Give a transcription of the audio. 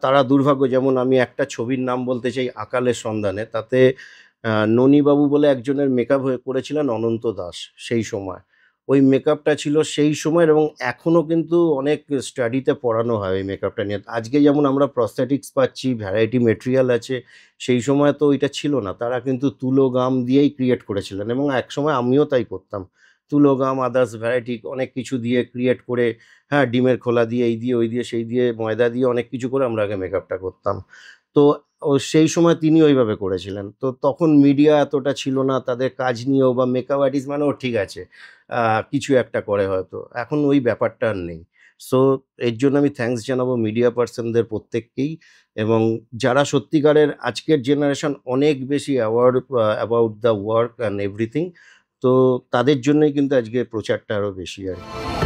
তারা দুর্ভাগ্য, যেমন আমি একটা ছবির নাম বলতে চাই 'আকালের সন্ধানে'। তাতে ননীবাবু বলে একজনের মেকআপ করেছিলেন অনন্ত দাস সেই সময়। ওই মেকআপটা ছিল সেই সময়ের, এবং এখনো কিন্তু অনেক স্টাডিতে পড়ানো হয় ওই মেকআপটা নিয়ে। আজকে যেমন আমরা প্রস্থেটিক্স পাচ্ছি, ভ্যারাইটি মেটেরিয়াল আছে, সেই সময় তো ওইটা ছিল না। তারা কিন্তু তুলো গাম দিয়েই ক্রিয়েট করেছিলেন, এবং একসময় আমিও তাই করতাম। তুলো গাম, আদার্স ভ্যারাইটি অনেক কিছু দিয়ে ক্রিয়েট করে, হ্যাঁ, ডিমের খোলা দিয়ে, এই দিয়ে, ওই দিয়ে, সেই দিয়ে, ময়দা দিয়ে অনেক কিছু করে আমরা আগে মেকআপটা করতাম। তো সেই সময় তিনি ওইভাবে করেছিলেন। তো তখন মিডিয়া এতটা ছিল না, তাদের কাজ নিয়েও, বা মেকআপ আর্টিস্ট মানে ও ঠিক আছে, আ কিছু একটা করে হয়তো। এখন ওই ব্যাপারটা আর নেই। সো এর জন্য আমি থ্যাংকস জানাবো মিডিয়া পারসনদের প্রত্যেককেই, এবং যারা সত্যিকারের আজকের জেনারেশন অনেক বেশি award about the work and everything. তো তাদের জন্যই কিন্তু আজকে প্রচারটা আরো বেশি আরকি।